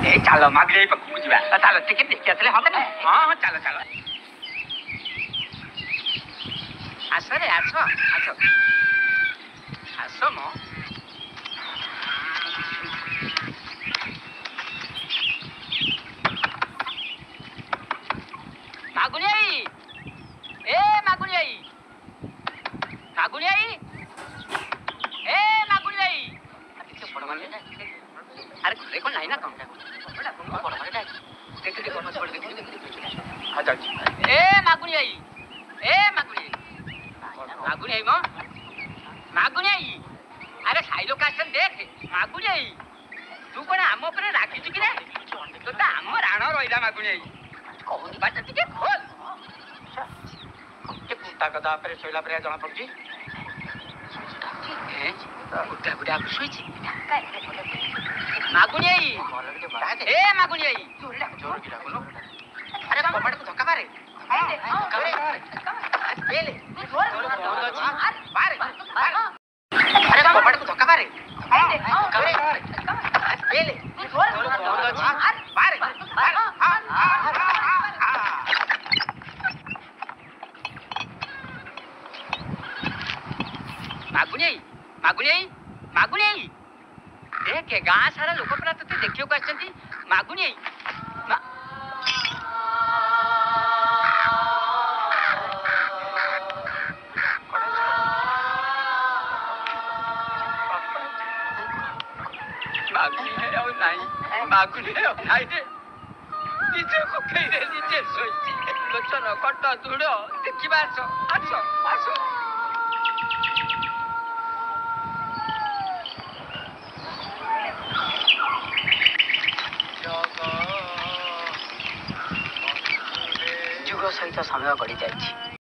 ए चलो मागले पाखु जीवा चलो टिकेट देखि आतले हम हां चलो चलो आसो रे आसो आसो आसो मो मागुनी आई ए मागुनी आई मागुनी आई ए मागुनी आई किसे बड़ माने ना अरे घरे कोन नाही ना कम बड़ा बड़ माने ना देख देख कोन छोड़ देख आ जा ए मागुनी आई मागुनी आई मो मागुनी आई अरे साइलो कासन देख मागुनी आई तू कोन आम ऊपर राखी छु कि रे तो ता आम राण रोइला मागुनी आई कोन बात टिके खोल के कुत्ता कदा पर सोइला पर जणा पड़जी ए कुत्ता गुडा सोइछि मागुनी आई ए मागुनी आई जोर गिरा कोनो अरे कपड़ को धक्का मारे बेले जोर मारे अरे कपड़ को धक्का मारे बेले जोर मारे मागुनी देख गाँ सारा लोक परा तो देखियो आछंती मागुनी मागुनी नहीं दे निजे को खेले निजे सोची लोचन कट दूर देखिबा आसो आसो आसो जुग सहित समय गढ़ी जाइए।